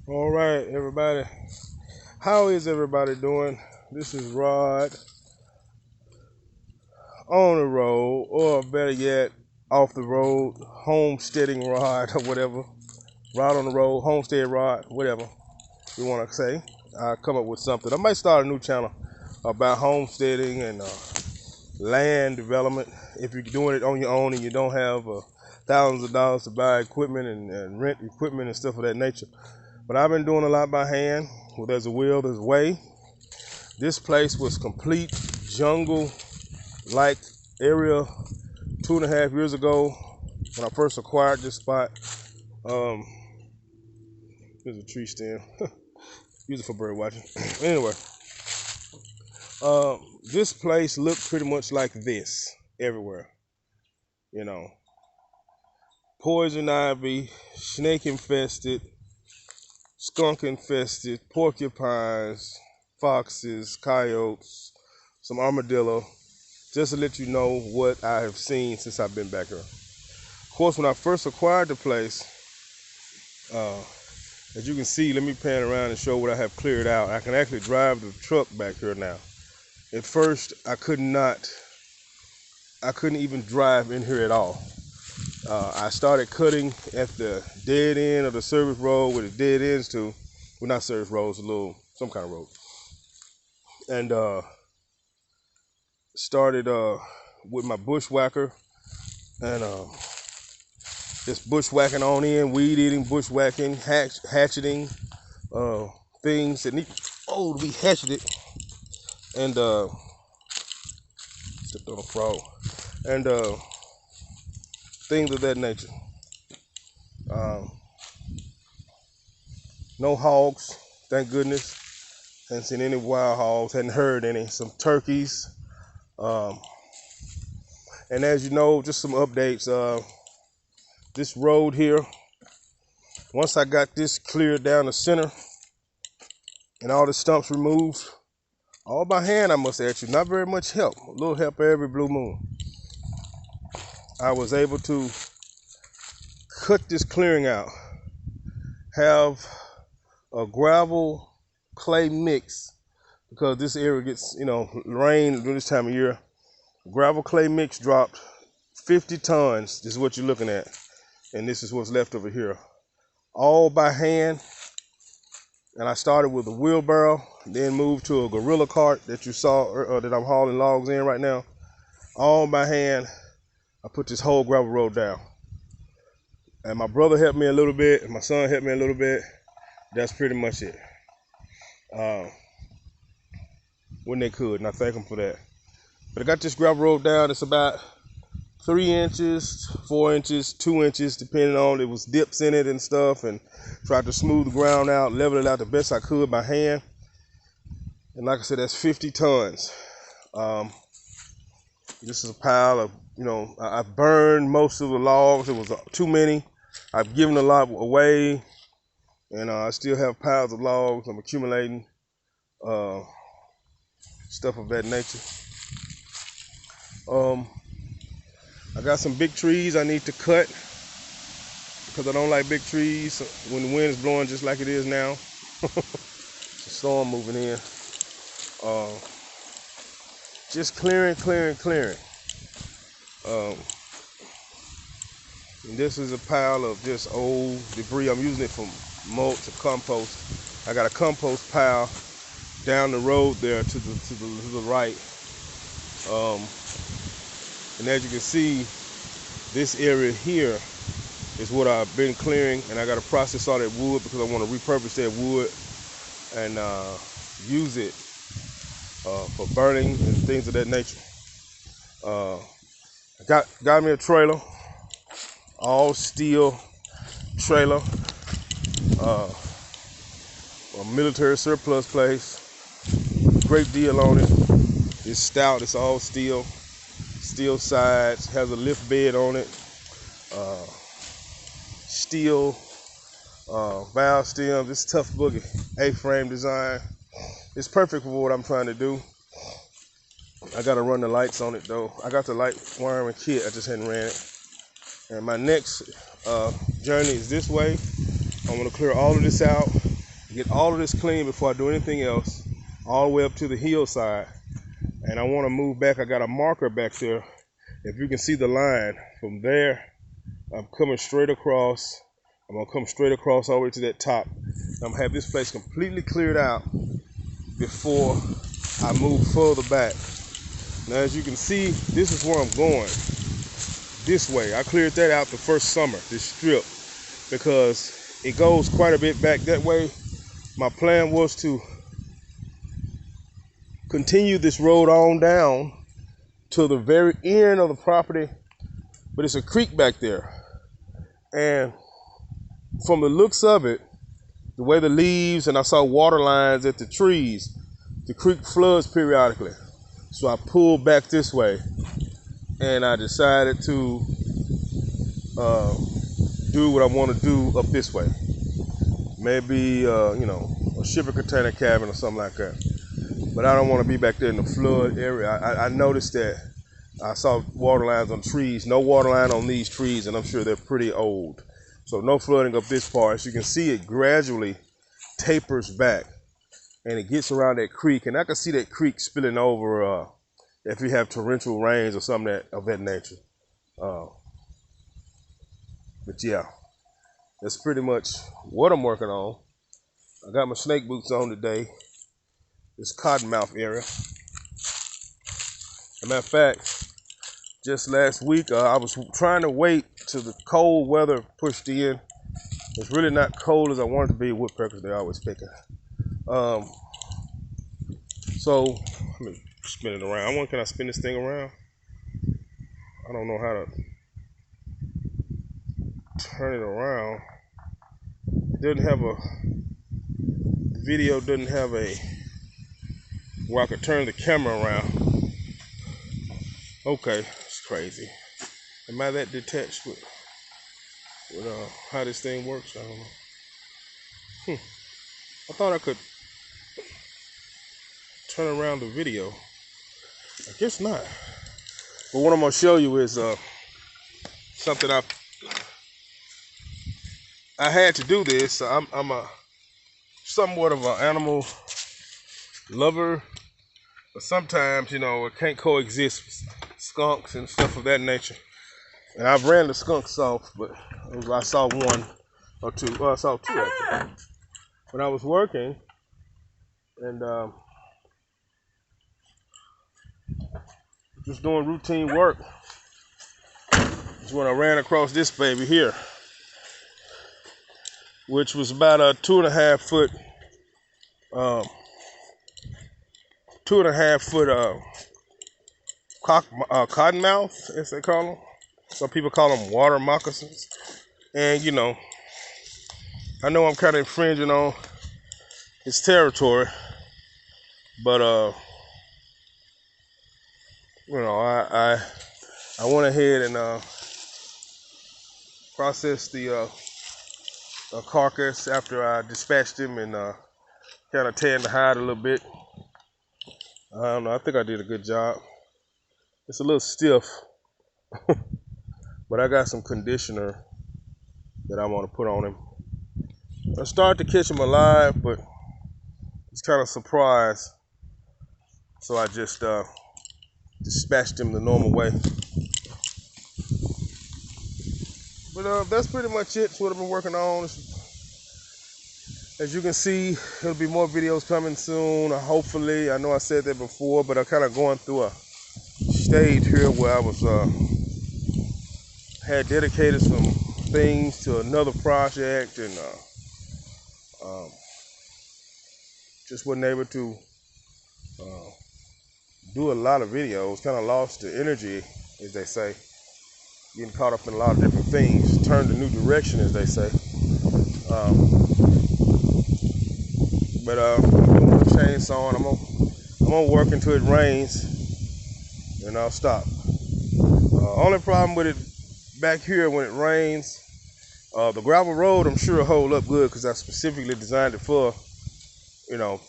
All right, everybody. How is everybody doing? This is Rod on the road, or better yet, off the road, homesteading Rod, or whatever. Rod on the road, homestead Rod, whatever you want to say. I come up with something. I might start a new channel about homesteading and land development. If you're doing it on your own and you don't have thousands of dollars to buy equipment and rent equipment and stuff of that nature. But I've been doing a lot by hand. Well, there's a will, there's a way. This place was complete jungle-like area 2.5 years ago when I first acquired this spot. Um, There's a tree stand. Use it for bird watching. Anyway, this place looked pretty much like this everywhere. You know, poison ivy, snake infested, skunk infested, porcupines, foxes, coyotes, some armadillo. Just to let you know what I have seen since I've been back here. Of course, when I first acquired the place, uh, as you can see, let me pan around and show what I have cleared out. I can actually drive the truck back here now. At first, I couldn't even drive in here at all. I started cutting at the dead end of the service road where the dead ends to. Well, not service roads, some kind of road. And started with my bushwhacker and just bushwhacking on in, weed eating, bushwhacking, hatcheting, things that need to be hatcheted, and stepped on a frog, and things of that nature. Um, no hogs, thank goodness. Hadn't seen any wild hogs, hadn't heard any. Some turkeys, um, and as you know, just some updates. This road here, once I got this cleared down the center and all the stumps removed, all by hand, I must add you, not very much help. A little help every blue moon. I was able to cut this clearing out, have a gravel clay mix, because this area gets, rain during this time of year. Gravel clay mix dropped 50 tons. This is what you're looking at. And this is what's left over here. All by hand. And I started with a wheelbarrow, then moved to a gorilla cart that you saw, that I'm hauling logs in right now. All by hand. I put this whole gravel road down. And my brother helped me a little bit, and my son helped me a little bit. That's pretty much it. When they could, and I thank them for that. But I got this gravel road down. It's about 3 inches, 4 inches, 2 inches, depending on, it was dips in it and stuff, and tried to smooth the ground out, level it out the best I could by hand. And like I said, that's 50 tons. This is a pile of, I burned most of the logs. It was too many. I've given a lot away, and I still have piles of logs. I'm accumulating stuff of that nature. I got some big trees I need to cut because I don't like big trees when the wind is blowing just like it is now. It's a storm moving in. Just clearing. And this is a pile of just old debris. I'm using it for mulch or compost. I got a compost pile down the road there to the right. And as you can see, this area here is what I've been clearing, and I got to process all that wood because I want to repurpose that wood and use it for burning and things of that nature. I got me a trailer, all steel trailer, a military surplus place. Great deal on it. It's stout. It's all steel sides. Has a lift bed on it. Steel valve stem. This tough boogie A-frame design. It's perfect for what I'm trying to do. I gotta run the lights on it though. I got the light wiring kit. I just hadn't ran it. And my next journey is this way. I want to clear all of this out, get all of this clean before I do anything else, all the way up to the hillside. And I want to move back. I got a marker back there. If you can see the line from there, I'm coming straight across. I'm gonna come straight across all the way to that top. I'm gonna have this place completely cleared out before I move further back. Now, as you can see, this is where I'm going. This way. I cleared that out the first summer, this strip, because it goes quite a bit back that way. My plan was to continue this road on down to the very end of the property, but it's a creek back there. And from the looks of it, the way the leaves, and I saw water lines at the trees, the creek floods periodically. So I pulled back this way, and I decided to do what I want to do up this way. Maybe, a shipping container cabin or something like that. But I don't want to be back there in the flood area. I noticed that I saw water lines on trees. No water line on these trees, and I'm sure they're pretty old. So no flooding up this part. As you can see, it gradually tapers back, and it gets around that creek. And I can see that creek spilling over if you have torrential rains or something of that nature. But yeah, that's pretty much what I'm working on. I got my snake boots on today. This cottonmouth area. As a matter of fact, just last week, I was trying to wait till the cold weather pushed in. It's really not cold as I want it to be. Woodpeckers, they're always picking. So, let me spin it around. I wonder, can I spin this thing around? I don't know how to turn it around. It doesn't have the video doesn't have where I could turn the camera around. Okay, it's crazy. Am I that detached with how this thing works? I don't know. I thought I could turn around the video. I guess not. But what I'm gonna show you is something I had to do this. I'm a somewhat of an animal lover, but sometimes, it can't coexist with skunks and stuff of that nature. And I've ran the skunks off, but I saw one or two. Well, I saw two actually. When I was working, and just doing routine work, is when I ran across this baby here, which was about a 2.5 foot cottonmouth, as they call them. Some people call them water moccasins. And I know I'm kind of infringing on his territory, but I went ahead and processed the carcass after I dispatched him and kind of tanned the hide a little bit. I don't know. I think I did a good job. It's a little stiff, but I got some conditioner that I want to put on him. I started to catch him alive, but he's kind of surprised. So I just dispatched him the normal way. But that's pretty much it. It's what I've been working on. As you can see, there'll be more videos coming soon, hopefully. I know I said that before, but I'm kind of going through a stage here where I was had dedicated some things to another project, and just wasn't able to do a lot of videos. Kind of lost the energy, as they say. Getting caught up in a lot of different things. Turned a new direction, as they say. But I'm gonna chainsaw and I'm gonna work until it rains, and I'll stop. Only problem with it back here when it rains, the gravel road I'm sure will hold up good because I specifically designed it for,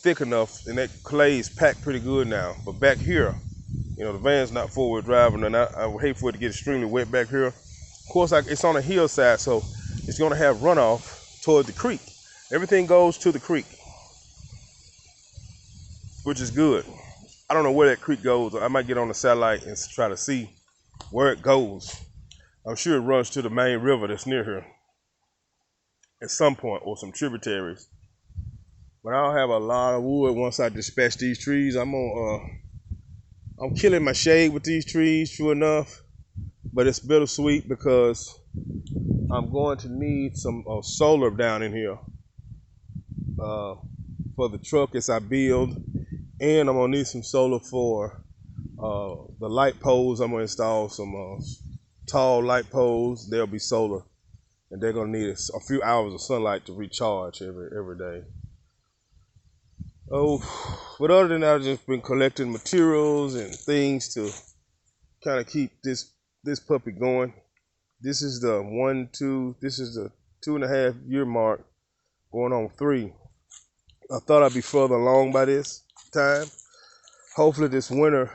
thick enough, and that clay is packed pretty good now. But back here, the van's not forward driving, and I would hate for it to get extremely wet back here. Of course, it's on a hillside, so it's gonna have runoff toward the creek. Everything goes to the creek, which is good. I don't know where that creek goes. I might get on the satellite and try to see where it goes. I'm sure it runs to the main river that's near here at some point, or some tributaries. But I'll have a lot of wood once I dispatch these trees. I'm killing my shade with these trees, true enough. But it's bittersweet because I'm going to need some solar down in here for the truck as I build. And I'm gonna need some solar for the light poles. I'm gonna install some tall light poles. They'll be solar, and they're gonna need a few hours of sunlight to recharge every day. Oh, but other than that, I've just been collecting materials and things to kind of keep this puppy going. This is the 2.5 year mark, going on 3. I thought I'd be further along by this time. Hopefully this winter,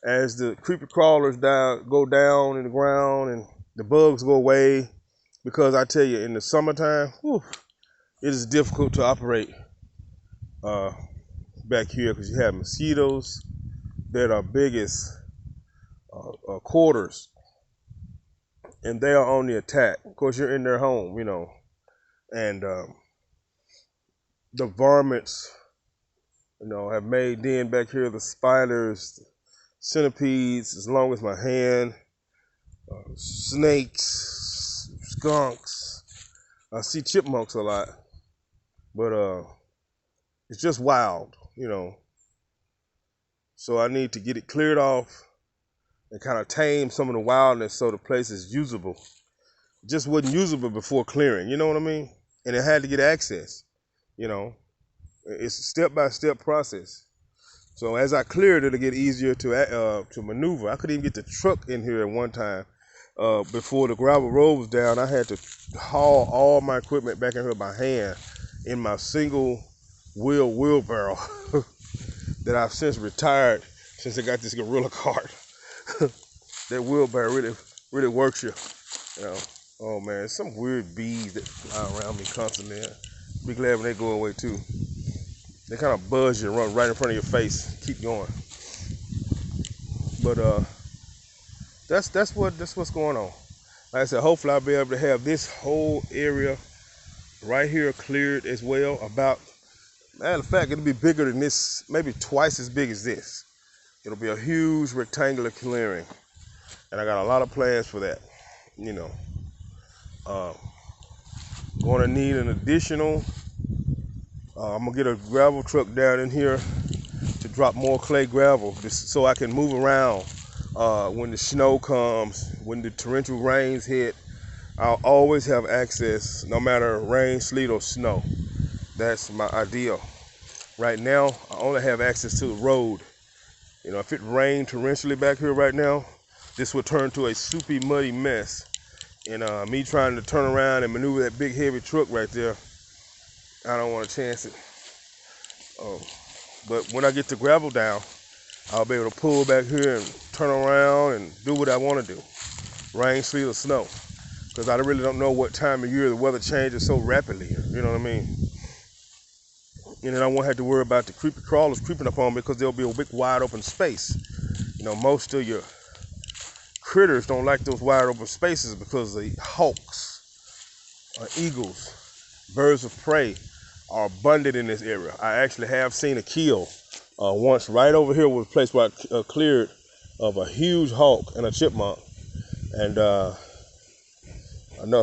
as the creeper crawlers go down in the ground and the bugs go away, because I tell you, in the summertime, it is difficult to operate back here because you have mosquitoes that are big as quarters, and they are on the attack. Of course, you're in their home, you know, and the varmints, you know, have made den back here. The spiders, centipedes, as long as my hand, snakes, skunks. I see chipmunks a lot, but it's just wild, you know. So I need to get it cleared off and kind of tame some of the wildness so the place is usable. It just wasn't usable before clearing, you know what I mean? And it had to get access, you know. It's a step-by-step process. So as I clear it, it'll get easier to maneuver. I couldn't even get the truck in here at one time. Before the gravel road was down, I had to haul all my equipment back in here by hand in my single wheel wheelbarrow that I've since retired since I got this gorilla cart. That wheelbarrow really works you. You know. Oh man, some weird bees that fly around me constantly. Be glad when they go away too. They kind of buzz you and run right in front of your face. Keep going. But that's what's going on. Like I said, hopefully I'll be able to have this whole area right here cleared as well. About, matter of fact, it'll be bigger than this, maybe twice as big as this. It'll be a huge rectangular clearing, and I got a lot of plans for that. You know, going to need an additional. I'm gonna get a gravel truck down in here to drop more clay gravel, so I can move around when the snow comes, when the torrential rains hit. I'll always have access, no matter rain, sleet, or snow. That's my ideal. Right now, I only have access to the road. You know, if it rained torrentially back here right now, this would turn to a soupy, muddy mess. And me trying to turn around and maneuver that big, heavy truck right there, I don't want to chance it. But when I get the gravel down, I'll be able to pull back here and turn around and do what I want to do. Rain, sleet, or snow. Because I really don't know what time of year the weather changes so rapidly here. You know what I mean? And then I won't have to worry about the creepy crawlers creeping up on me, because there'll be a big wide open space. You know, most of your critters don't like those wide open spaces because the hawks, eagles, birds of prey are abundant in this area. I actually have seen a kill once right over here was a place where I cleared of a huge hawk and a chipmunk. And I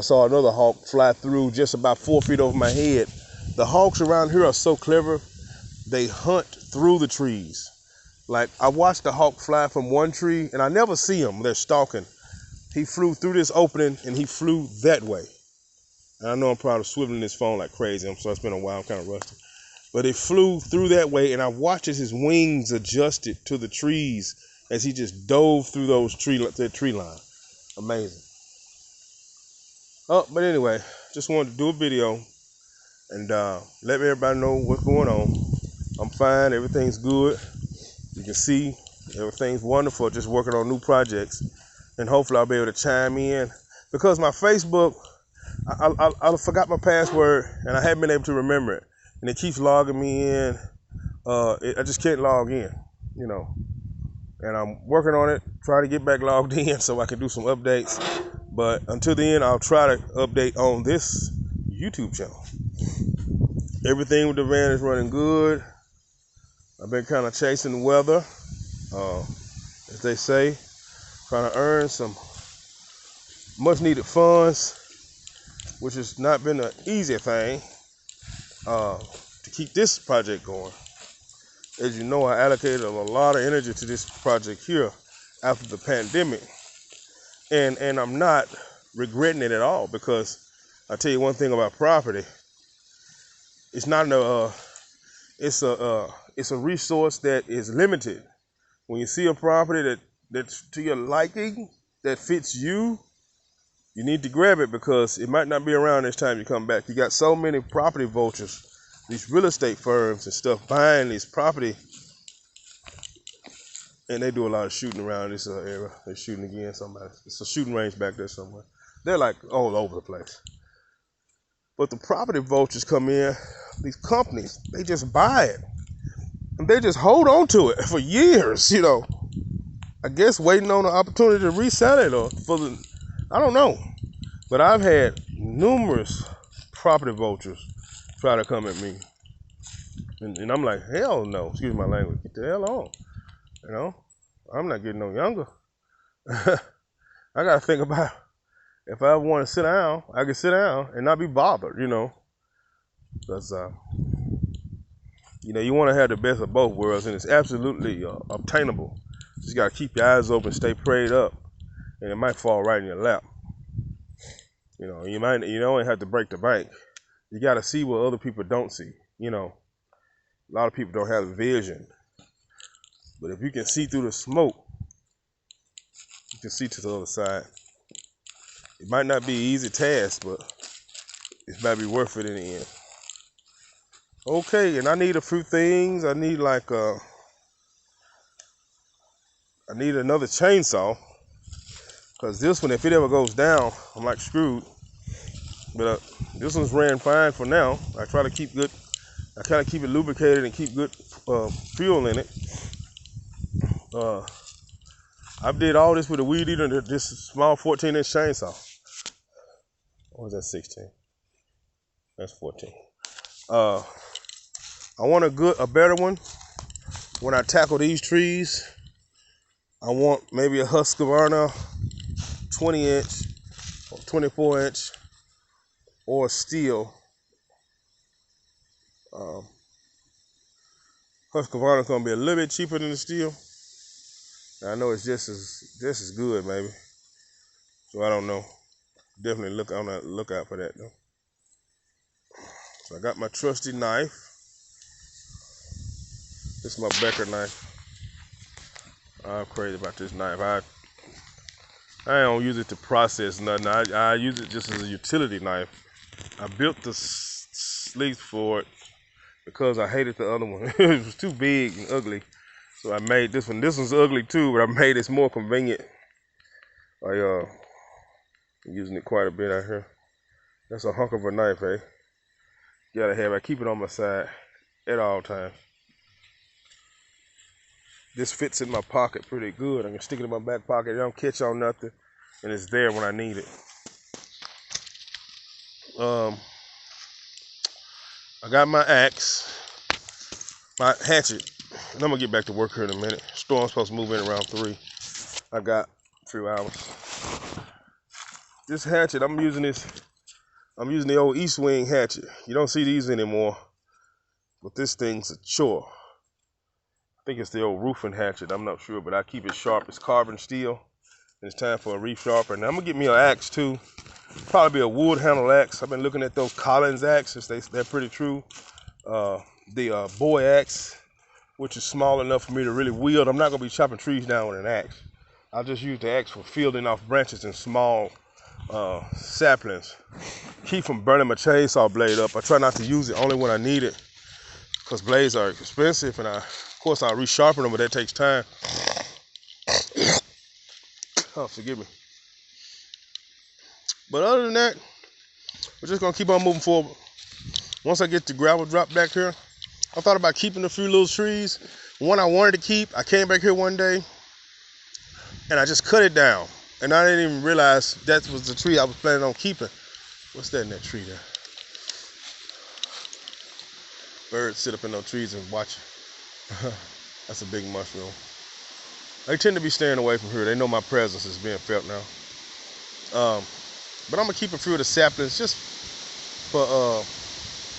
saw another hawk fly through just about 4 feet over my head. The hawks around here are so clever, they hunt through the trees. Like, I watched the hawk fly from one tree, and I never see them. They're stalking. He flew through this opening, and he flew that way. And I know I'm probably swiveling this phone like crazy. I'm sorry, it's been a while. I'm kind of rusty. But he flew through that way, and I watched as his wings adjusted to the trees as he just dove through that tree line. Amazing. Oh, but anyway, just wanted to do a video and let everybody know what's going on. I'm fine. Everything's good. You can see everything's wonderful. Just working on new projects, and hopefully I'll be able to chime in, because my Facebook I forgot my password and I haven't been able to remember it, and it keeps logging me in. I just can't log in, you know. And I'm working on it, try to get back logged in so I can do some updates. But until then, I'll try to update on this YouTube channel. Everything with the van is running good. I've been kind of chasing the weather, as they say, trying to earn some much needed funds, which has not been an easy thing to keep this project going. As you know, I allocated a lot of energy to this project here after the pandemic, and I'm not regretting it at all, because I tell you one thing about property: it's not it's a resource that is limited. When you see a property that's to your liking, that fits you, you need to grab it, because it might not be around next time you come back. You got so many property vultures, these real estate firms and stuff buying this property, and they do a lot of shooting around this area. They're shooting again. It's a shooting range back there somewhere. They're like all over the place. But the property vultures come in, these companies, they just buy it. And they just hold on to it for years, you know. I guess waiting on the opportunity to resell it, or I don't know. But I've had numerous property vultures try to come at me. And I'm like, hell no, excuse my language, get the hell on. You know, I'm not getting no younger. I got to think about, if I want to sit down, I can sit down and not be bothered, you know. Because, you know, you want to have the best of both worlds, and it's absolutely obtainable. Just got to keep your eyes open, stay prayed up, and it might fall right in your lap. You know, you don't have to break the bank. You got to see what other people don't see. You know, a lot of people don't have a vision. But if you can see through the smoke, you can see to the other side. It might not be an easy task, but it might be worth it in the end. Okay, and I need a few things. I need I need another chainsaw, because this one, if it ever goes down, I'm like screwed. But this one's ran fine for now. I try to keep it lubricated and keep good fuel in it. I did all this with a weed eater and this small 14-inch chainsaw. Or was that 16? That's 14. I want a better one. When I tackle these trees, I want maybe a Husqvarna 20-inch or 24-inch or steel. Husqvarna's gonna be a little bit cheaper than the steel. I know it's just as good, maybe. So I don't know. Definitely look on the lookout for that though. So I got my trusty knife. This is my Becker knife. I'm crazy about this knife. I don't use it to process nothing. I use it just as a utility knife. I built the sleeve for it because I hated the other one. It was too big and ugly. So I made this one. This one's ugly too, but I made this more convenient. I'm using it quite a bit out here. That's a hunk of a knife, eh? Gotta have it. I keep it on my side at all times. This fits in my pocket pretty good. I can stick it in my back pocket. It don't catch on nothing, and it's there when I need it. I got my axe, my hatchet, and I'm gonna get back to work here in a minute. Storm's supposed to move in around 3. I got a few hours. This hatchet, I'm using the old East Wing hatchet. You don't see these anymore, but this thing's a chore. I think it's the old roofing hatchet. I'm not sure, but I keep it sharp. It's carbon steel, and it's time for a reef sharper. And I'm gonna get me an axe too. Probably be a wood handle axe. I've been looking at those Collins axes. They're pretty true. The boy axe, which is small enough for me to really wield. I'm not gonna be chopping trees down with an axe. I'll just use the axe for fielding off branches and small saplings. Keep from burning my chainsaw blade up. I try not to use it only when I need it, because blades are expensive, and of course I'll resharpen them, but that takes time. Oh, forgive me. But other than that, we're just gonna keep on moving forward. Once I get the gravel drop back here, I thought about keeping a few little trees. One I wanted to keep, I came back here one day and I just cut it down. And I didn't even realize that was the tree I was planning on keeping. What's that in that tree there? Birds sit up in those trees and watch. That's a big mushroom. They tend to be staying away from here. They know my presence is being felt now. But I'm gonna keep a few of the saplings just for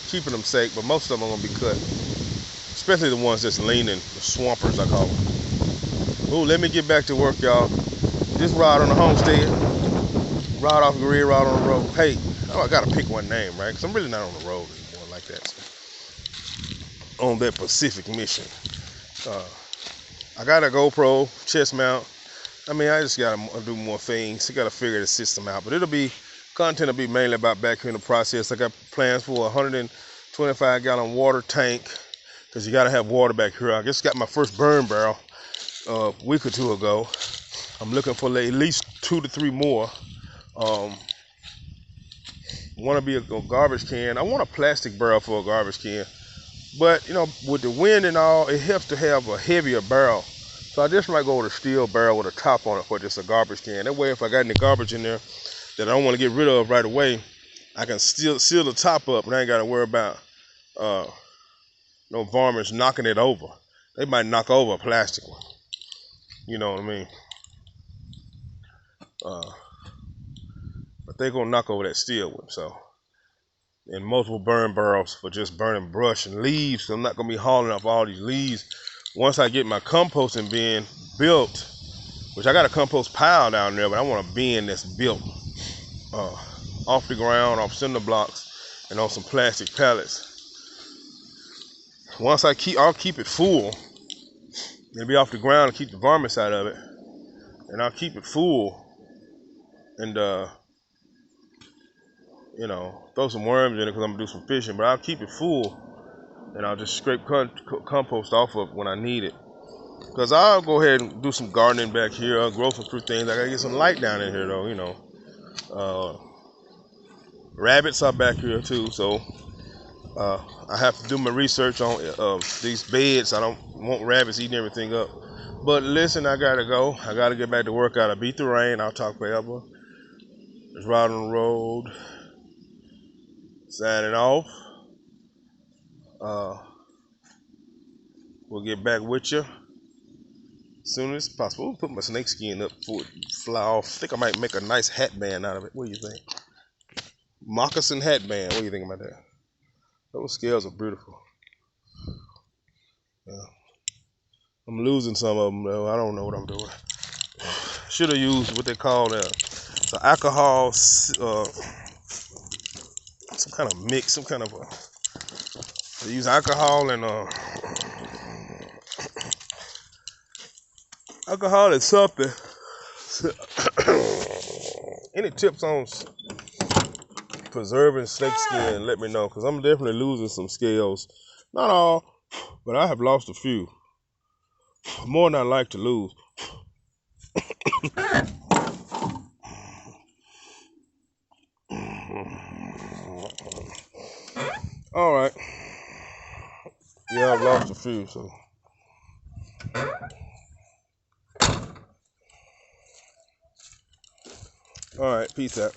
keeping them safe. But most of them are gonna be cut, especially the ones that's leaning, the swampers I call them. Ooh, let me get back to work, y'all. This ride on the homestead, ride off the grid, ride on the road. Hey, oh, I gotta pick one name, right? Because I'm really not on the road anymore like that. So, on that Pacific mission. I got a GoPro chest mount. I mean, I just gotta do more things. I gotta figure the system out. But content will be mainly about back here in the process. I got plans for a 125-gallon water tank, because you gotta have water back here. I just got my first burn barrel a week or two ago. I'm looking for at least 2 to 3 more. Want to be a garbage can. I want a plastic barrel for a garbage can. But, you know, with the wind and all, it helps to have a heavier barrel. So I just might go with a steel barrel with a top on it for just a garbage can. That way, if I got any garbage in there that I don't want to get rid of right away, I can still seal the top up and I ain't got to worry about no varmints knocking it over. They might knock over a plastic one. You know what I mean? But they're going to knock over that steel one. So, and multiple burn barrels for just burning brush and leaves. So I'm not going to be hauling off all these leaves. Once I get my composting bin built, which I got a compost pile down there, but I want a bin that's built off the ground, off cinder blocks, and on some plastic pallets. Once I'll keep it full. It'll be off the ground to keep the varmints out of it. And I'll keep it full and, you know, throw some worms in it because I'm going to do some fishing. But I'll keep it full and I'll just scrape compost off of it when I need it. Because I'll go ahead and do some gardening back here. I'll grow some fruit things. I got to get some light down in here, though, you know. Rabbits are back here, too. So I have to do my research on these beds. I don't want rabbits eating everything up. But listen, I got to go. I got to get back to work. I beat the rain. I'll talk forever. Just ride on the road. Signing off. We'll get back with you as soon as possible. We'll put my snake skin up before it fly off. I think I might make a nice hat band out of it. What do you think? Moccasin hat band. What do you think about that? Those scales are beautiful. I'm losing some of them though. I don't know what I'm doing. Should have used what they call the alcohol, some kind of mix, some kind of they use alcohol and alcohol and something. Any tips on preserving snake skin, let me know, because I'm definitely losing some scales. Not all, but I have lost a few. More than I like to lose. All right. Yeah, I've lost a few, so. All right, peace out.